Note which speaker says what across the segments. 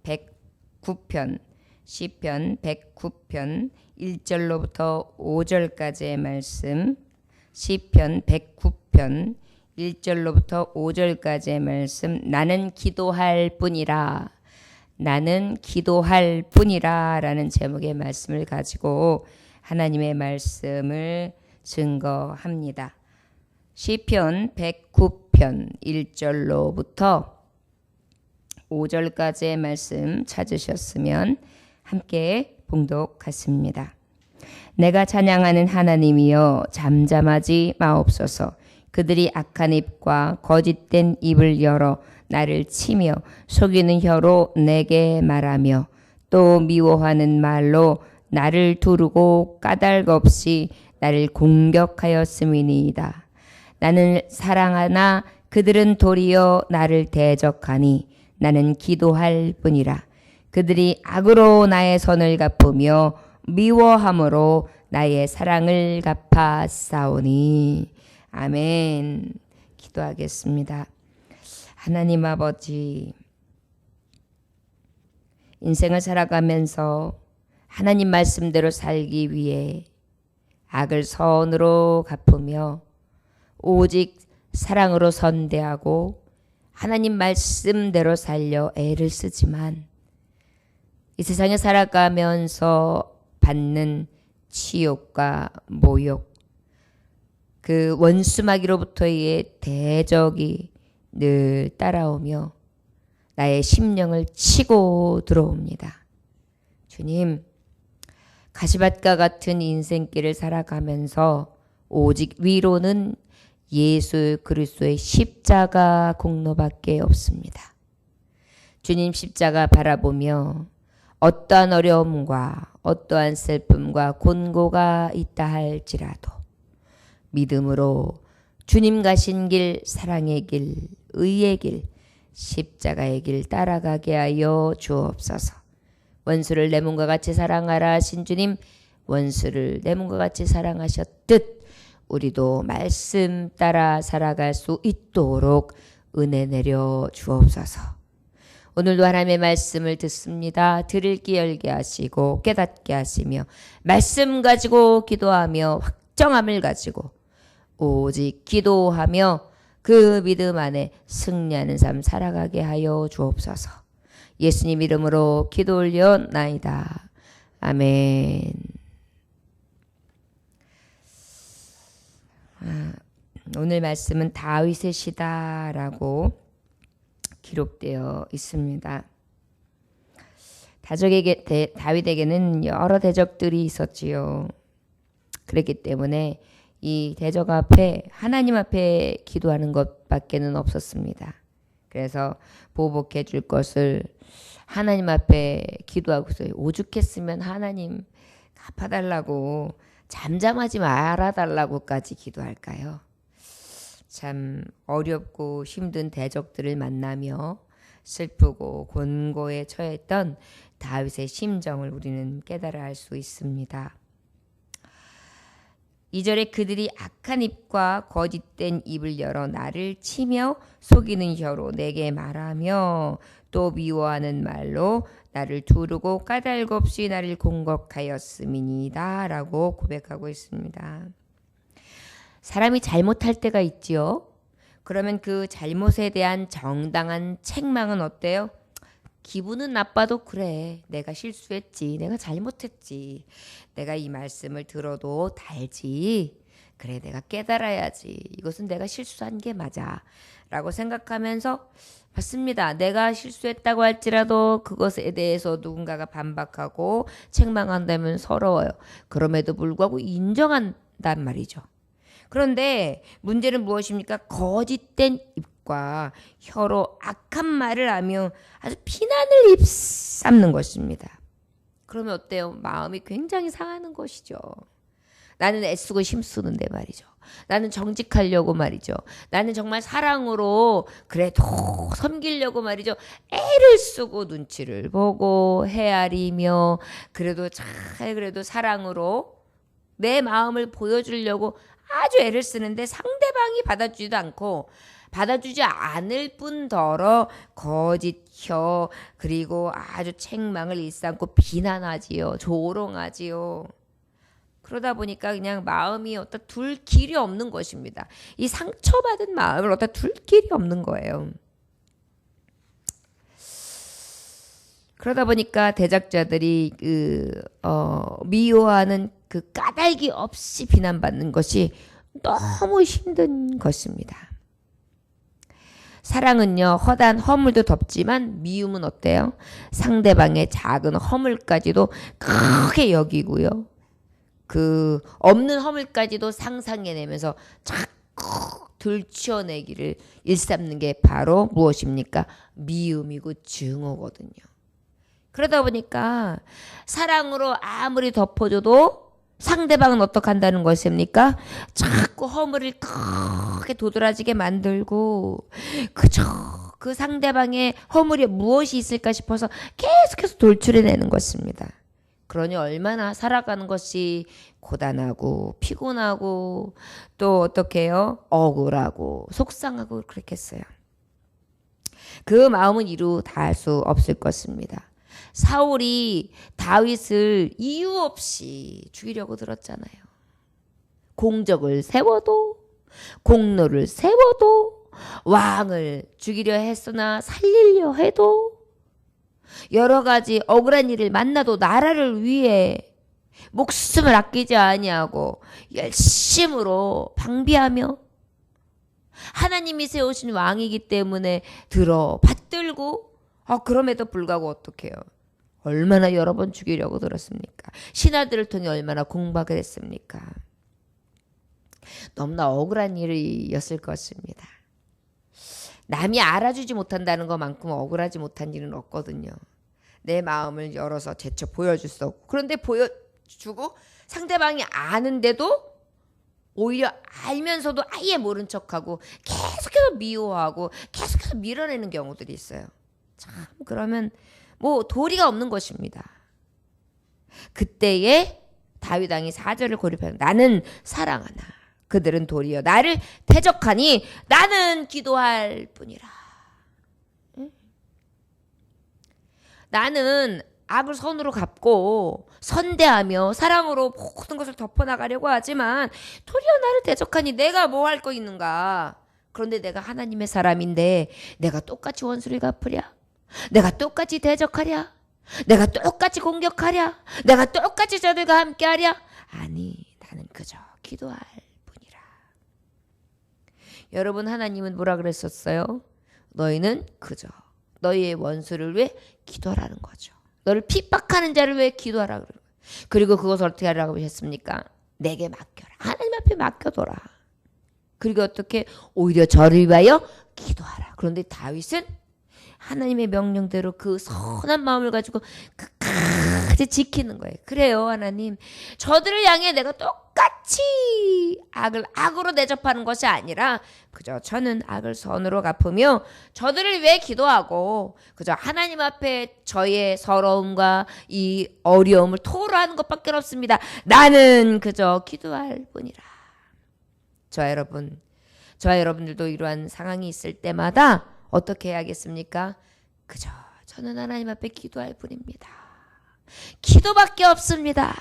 Speaker 1: 109편 시편 109편 1절로부터 5절까지의 말씀, 시편 109편 1절로부터 5절까지의 말씀. 나는 기도할 뿐이라, 나는 기도할 뿐이라 라는 제목의 말씀을 가지고 하나님의 말씀을 증거합니다. 시편 109편 1절로부터 5절까지의 말씀 찾으셨으면 함께 봉독하십니다. 내가 찬양하는 하나님이여 잠잠하지 마옵소서. 그들이 악한 입과 거짓된 입을 열어 나를 치며 속이는 혀로 내게 말하며 또 미워하는 말로 나를 두르고 까닭 없이 나를 공격하였음이니이다. 나는 사랑하나 그들은 도리어 나를 대적하니 나는 기도할 뿐이라. 그들이 악으로 나의 선을 갚으며 미워함으로 나의 사랑을 갚아 싸우니. 아멘. 기도하겠습니다. 하나님 아버지, 인생을 살아가면서 하나님 말씀대로 살기 위해 악을 선으로 갚으며 오직 사랑으로 선대하고 하나님 말씀대로 살려 애를 쓰지만 이 세상에 살아가면서 받는 치욕과 모욕, 그 원수마귀로부터의 대적이 늘 따라오며 나의 심령을 치고 들어옵니다. 주님, 가시밭과 같은 인생길을 살아가면서 오직 위로는 예수 그리스도의 십자가 공로밖에 없습니다. 주님 십자가 바라보며 어떠한 어려움과 어떠한 슬픔과 곤고가 있다 할지라도 믿음으로 주님 가신 길, 사랑의 길, 의의 길, 십자가의 길 따라가게 하여 주옵소서. 원수를 내 몸과 같이 사랑하라 하신 주님, 원수를 내 몸과 같이 사랑하셨듯 우리도 말씀 따라 살아갈 수 있도록 은혜 내려 주옵소서. 오늘도 하나님의 말씀을 듣습니다. 들을 귀 열게 하시고 깨닫게 하시며 말씀 가지고 기도하며 확정함을 가지고 오직 기도하며 그 믿음 안에 승리하는 삶 살아가게 하여 주옵소서. 예수님 이름으로 기도 올려나이다. 아멘. 오늘 말씀은 다윗의 시다라고 기록되어 있습니다. 다윗에게는 여러 대적들이 있었지요. 그랬기 때문에 이 대적 앞에 하나님 앞에 기도하는 것밖에는 없었습니다. 그래서 보복해 줄 것을 하나님 앞에 기도하고 있어요. 오죽했으면 하나님 갚아달라고, 잠잠하지 말아달라고까지 기도할까요? 참 어렵고 힘든 대적들을 만나며 슬프고 곤고에 처했던 다윗의 심정을 우리는 깨달아 알 수 있습니다. 2절에 그들이 악한 입과 거짓된 입을 열어 나를 치며 속이는 혀로 내게 말하며 또 미워하는 말로 나를 두르고 까닭 없이 나를 공격하였음이니이다 라고 고백하고 있습니다. 사람이 잘못할 때가 있지요. 그러면 그 잘못에 대한 정당한 책망은 어때요? 기분은 나빠도 그래, 내가 실수했지, 내가 잘못했지, 내가 이 말씀을 들어도 달지, 그래 내가 깨달아야지, 이것은 내가 실수한 게 맞아 라고 생각하면서 맞습니다. 내가 실수했다고 할지라도 그것에 대해서 누군가가 반박하고 책망한다면 서러워요. 그럼에도 불구하고 인정한단 말이죠. 그런데 문제는 무엇입니까? 거짓된 입과 혀로 악한 말을 하며 아주 비난을 입삼는 것입니다. 그러면 어때요? 마음이 굉장히 상하는 것이죠. 나는 애쓰고 힘쓰는데 말이죠. 나는 정직하려고 말이죠. 나는 정말 사랑으로 그래도 섬기려고 말이죠. 애를 쓰고 눈치를 보고 헤아리며 그래도 사랑으로 내 마음을 보여주려고 아주 애를 쓰는데 상대방이 받아주지도 않고 받아주지 않을 뿐더러 거짓 일으켜 그리고 아주 책망을 일삼고 비난하지요. 조롱하지요. 그러다 보니까 그냥 마음이 어디다 둘 길이 없는 것입니다. 이 상처받은 마음을 어디다 둘 길이 없는 거예요. 그러다 보니까 대적자들이 미워하는 그 까닭이 없이 비난받는 것이 너무 힘든 것입니다. 사랑은요, 허다한 허물도 덮지만 미움은 어때요? 상대방의 작은 허물까지도 크게 여기고요. 그 없는 허물까지도 상상해내면서 자꾸 들추어내기를 일삼는 게 바로 무엇입니까? 미움이고 증오거든요. 그러다 보니까 사랑으로 아무리 덮어줘도 상대방은 어떻게 한다는 것입니까? 자꾸 허물을 크게 도드라지게 만들고 그저 그 상대방의 허물에 무엇이 있을까 싶어서 계속해서 돌출해내는 것입니다. 그러니 얼마나 살아가는 것이 고단하고 피곤하고 또 어떻게 해요? 억울하고 속상하고 그렇겠어요. 그 마음은 이루 다할 수 없을 것입니다. 사울이 다윗을 이유 없이 죽이려고 들었잖아요. 공적을 세워도 공로를 세워도 왕을 죽이려 했으나 살리려 해도 여러 가지 억울한 일을 만나도 나라를 위해 목숨을 아끼지 아니하고 열심으로 방비하며 하나님이 세우신 왕이기 때문에 받들고 그럼에도 불구하고 어떡해요? 얼마나 여러 번 죽이려고 들었습니까? 신하들을 통해 얼마나 공박을 했습니까? 너무나 억울한 일이었을 것입니다. 남이 알아주지 못한다는 것만큼 억울하지 못한 일은 없거든요. 내 마음을 열어서 제쳐 보여줄 수 없고 그런데 보여주고 상대방이 아는데도 오히려 알면서도 아예 모른 척하고 계속해서 미워하고 계속해서 밀어내는 경우들이 있어요. 참 그러면 뭐 도리가 없는 것입니다. 그때에 다윗 왕이 4절을 고집하는 나는 사랑하나 그들은 도리어 나를 대적하니 나는 기도할 뿐이라. 응? 나는 악을 선으로 갚고 선대하며 사랑으로 모든 것을 덮어나가려고 하지만 도리어 나를 대적하니 내가 뭐 할 거 있는가. 그런데 내가 하나님의 사람인데 내가 똑같이 원수를 갚으랴. 내가 똑같이 대적하랴. 내가 똑같이 공격하랴. 내가 똑같이 저들과 함께하랴. 아니 나는 그저 기도할 뿐이라. 여러분 하나님은 뭐라 그랬었어요? 너희는 그저 너희의 원수를 위해 기도하라는 거죠. 너를 핍박하는 자를 위해 기도하라 그래요. 그리고 그것을 어떻게 하라고 하셨습니까? 내게 맡겨라. 하나님 앞에 맡겨둬라. 그리고 어떻게 오히려 저를 위하여 기도하라. 그런데 다윗은 하나님의 명령대로 그 선한 마음을 가지고 끝까지 지키는 거예요. 그래요 하나님. 저들을 향해 내가 똑같이 악을 악으로 대접하는 것이 아니라 그저 저는 악을 선으로 갚으며 저들을 위해 기도하고 그저 하나님 앞에 저의 서러움과 이 어려움을 토로하는 것밖에 없습니다. 나는 그저 기도할 뿐이라. 저와 여러분들도 이러한 상황이 있을 때마다 어떻게 해야겠습니까? 그저 저는 하나님 앞에 기도할 뿐입니다. 기도밖에 없습니다.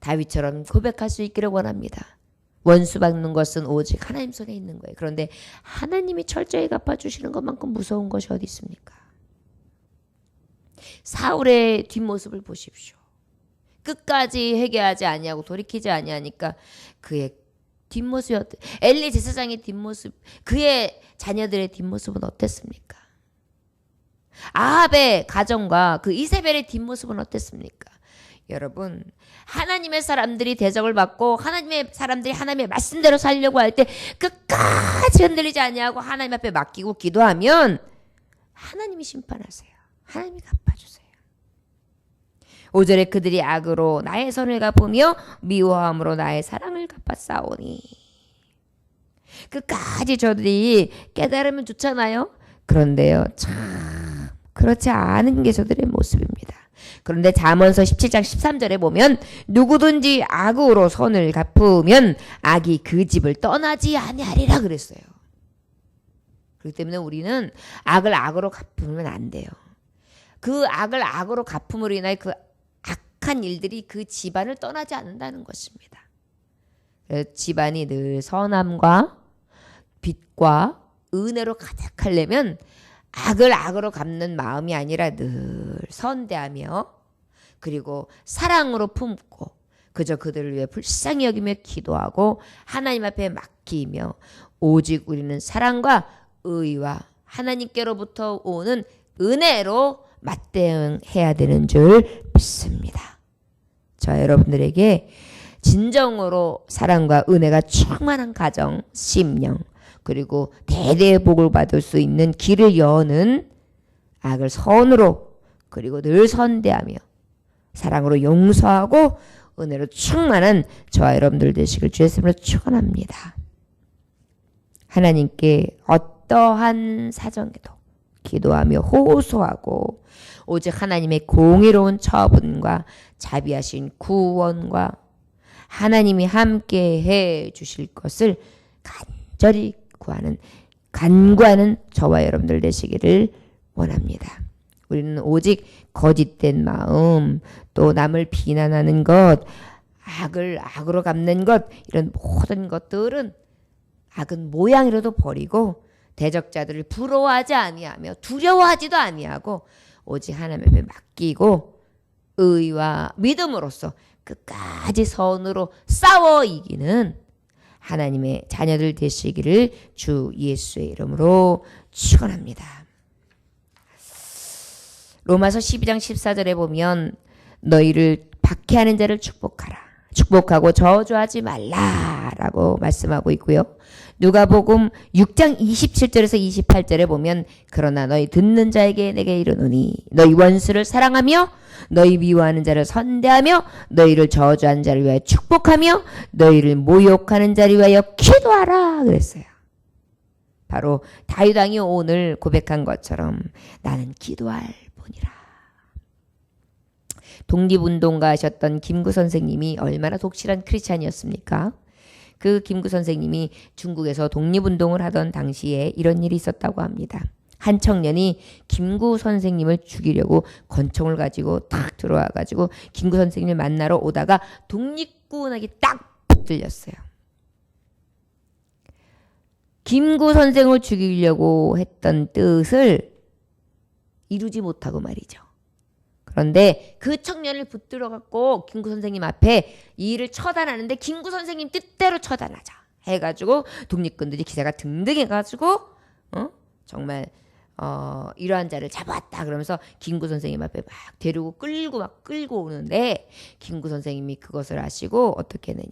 Speaker 1: 다윗처럼 고백할 수 있기를 원합니다. 원수 받는 것은 오직 하나님 손에 있는 거예요. 그런데 하나님이 철저히 갚아주시는 것만큼 무서운 것이 어디 있습니까? 사울의 뒷모습을 보십시오. 끝까지 회개하지 아니하고 돌이키지 아니하니까 그의 뒷모습이 엘리 제사장의 뒷모습, 그의 자녀들의 뒷모습은 어땠습니까? 아합의 가정과 그 이세벨의 뒷모습은 어땠습니까? 여러분 하나님의 사람들이 대적을 받고 하나님의 사람들이 하나님의 말씀대로 살려고 할 때 끝까지 흔들리지 아니하고 하나님 앞에 맡기고 기도하면 하나님이 심판하세요. 하나님이 갚아주세요. 5절에 그들이 악으로 나의 선을 갚으며 미워함으로 나의 사랑을 갚았사오니. 끝까지 저들이 깨달으면 좋잖아요. 그런데요 참 그렇지 않은 게 저들의 모습입니다. 그런데 잠언서 17장 13절에 보면 누구든지 악으로 선을 갚으면 악이 그 집을 떠나지 아니하리라 그랬어요. 그렇기 때문에 우리는 악을 악으로 갚으면 안 돼요. 그 악을 악으로 갚음으로 인하여 그 악한 일들이 그 집안을 떠나지 않는다는 것입니다. 집안이 늘 선함과 빛과 은혜로 가득하려면 악을 악으로 갚는 마음이 아니라 늘 선대하며 그리고 사랑으로 품고 그저 그들을 위해 불쌍히 여기며 기도하고 하나님 앞에 맡기며 오직 우리는 사랑과 의와 하나님께로부터 오는 은혜로 맞대응해야 되는 줄 믿습니다. 저 여러분들에게 진정으로 사랑과 은혜가 충만한 가정, 심령 그리고 대대의 복을 받을 수 있는 길을 여는 악을 선으로 그리고 늘 선대하며 사랑으로 용서하고 은혜로 충만한 저와 여러분들 되시길 주의 이름으로 축원합니다. 하나님께 어떠한 사정에도 기도하며 호소하고 오직 하나님의 공의로운 처분과 자비하신 구원과 하나님이 함께해 주실 것을 간절히 구하는 간구하는 저와 여러분들 되시기를 원합니다. 우리는 오직 거짓된 마음 또 남을 비난하는 것 악을 악으로 갚는 것 이런 모든 것들은 악은 모양이라도 버리고 대적자들을 부러워하지 아니하며 두려워하지도 아니하고 오직 하나님 앞에 맡기고 의와 믿음으로써 끝까지 선으로 싸워 이기는 하나님의 자녀들 되시기를 주 예수의 이름으로 축원합니다. 로마서 12장 14절에 보면 너희를 박해하는 자를 축복하라. 축복하고 저주하지 말라라고 말씀하고 있고요. 누가복음 6장 27절에서 28절에 보면 그러나 너희 듣는 자에게 내게 이르노니 너희 원수를 사랑하며 너희 미워하는 자를 선대하며 너희를 저주하는 자를 위하여 축복하며 너희를 모욕하는 자를 위하여 기도하라 그랬어요. 바로 다윗 왕이 오늘 고백한 것처럼 나는 기도할 뿐이라. 독립운동가 하셨던 김구 선생님이 얼마나 독실한 크리스찬이었습니까? 그 김구 선생님이 중국에서 독립운동을 하던 당시에 이런 일이 있었다고 합니다. 한 청년이 김구 선생님을 죽이려고 권총을 가지고 탁 들어와가지고 김구 선생님을 만나러 오다가 독립군에게 딱 붙들렸어요. 김구 선생을 죽이려고 했던 뜻을 이루지 못하고 말이죠. 그런데 그 청년을 붙들어갖고 김구 선생님 앞에 이 일을 처단하는데 김구 선생님 뜻대로 처단하자 해가지고 독립군들이 기사가 등등해가지고 정말 이러한 자를 잡았다 그러면서 김구 선생님 앞에 막 데리고 끌고 오는데 김구 선생님이 그것을 아시고 어떻게 했느냐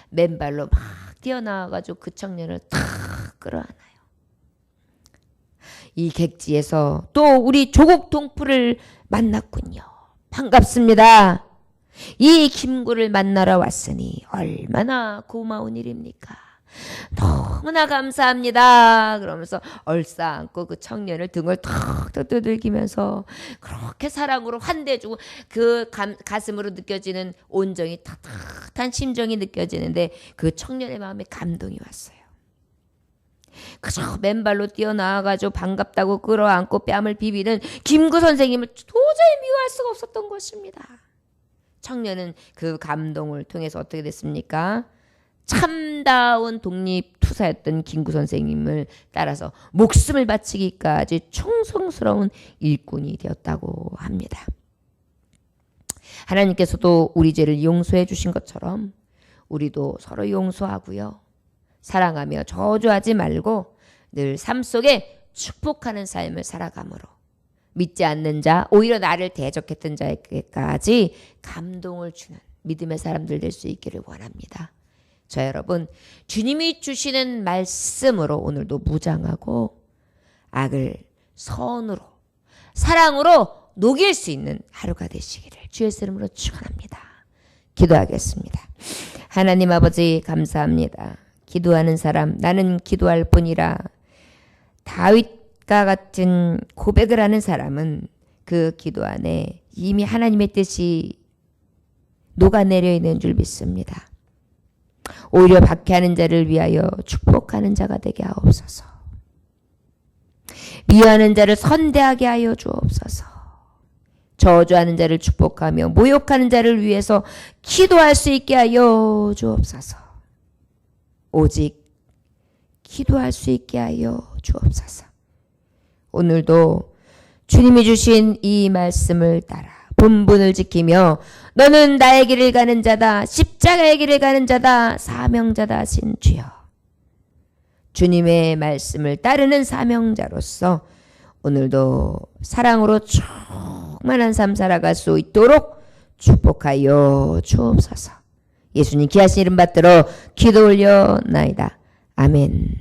Speaker 1: 맨발로 막 뛰어나와가지고 그 청년을 탁 끌어안아요. 이 객지에서 또 우리 조국 동포를 만났군요. 반갑습니다. 이 김구를 만나러 왔으니 얼마나 고마운 일입니까? 너무나 감사합니다. 그러면서 얼싸안고 그 청년을 등을 턱턱 두들기면서 그렇게 사랑으로 환대해주고 그 가슴으로 느껴지는 온정이 탁탁한 심정이 느껴지는데 그 청년의 마음에 감동이 왔어요. 그저 맨발로 뛰어나와가지고 반갑다고 끌어안고 뺨을 비비는 김구 선생님을 도저히 미워할 수가 없었던 것입니다. 청년은 그 감동을 통해서 어떻게 됐습니까? 참다운 독립투사였던 김구 선생님을 따라서 목숨을 바치기까지 충성스러운 일꾼이 되었다고 합니다. 하나님께서도 우리 죄를 용서해 주신 것처럼 우리도 서로 용서하고요. 사랑하며 저주하지 말고 늘 삶 속에 축복하는 삶을 살아감으로 믿지 않는 자, 오히려 나를 대적했던 자에게까지 감동을 주는 믿음의 사람들 될 수 있기를 원합니다. 저 여러분, 주님이 주시는 말씀으로 오늘도 무장하고 악을 선으로, 사랑으로 녹일 수 있는 하루가 되시기를 주의 이름으로 축원합니다. 기도하겠습니다. 하나님 아버지 감사합니다. 기도하는 사람, 나는 기도할 뿐이라 다윗과 같은 고백을 하는 사람은 그 기도 안에 이미 하나님의 뜻이 녹아내려 있는 줄 믿습니다. 오히려 박해하는 자를 위하여 축복하는 자가 되게 하옵소서. 미워하는 자를 선대하게 하여 주옵소서. 저주하는 자를 축복하며 모욕하는 자를 위해서 기도할 수 있게 하여 주옵소서. 오직 기도할 수 있게 하여 주옵소서. 오늘도 주님이 주신 이 말씀을 따라 본분을 지키며 너는 나의 길을 가는 자다, 십자가의 길을 가는 자다, 사명자다 하신 주여, 주님의 말씀을 따르는 사명자로서 오늘도 사랑으로 충만한 삶 살아갈 수 있도록 축복하여 주옵소서. 예수님 귀하신 이름 받들어 기도 올려나이다. 아멘.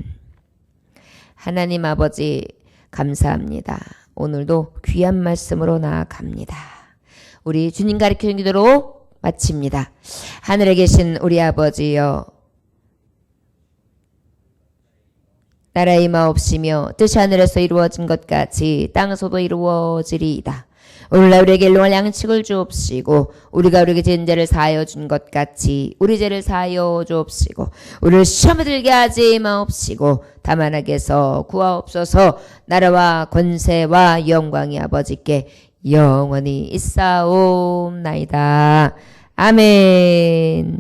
Speaker 1: 하나님 아버지 감사합니다. 오늘도 귀한 말씀으로 나아갑니다. 우리 주님 가르치는 기도로 마칩니다. 하늘에 계신 우리 아버지여, 나라의 마옵시며 뜻이 하늘에서 이루어진 것 같이 땅에서도 이루어지리이다. 오늘날 우리에게 일용할 양식을 주옵시고 우리가 우리에게 지은 죄를 사하여 준 것 같이 우리 죄를 사하여 주옵시고 우리를 시험에 들게 하지 마옵시고 다만 악에서 구하옵소서. 나라와 권세와 영광이 아버지께 영원히 있사옵나이다. 아멘.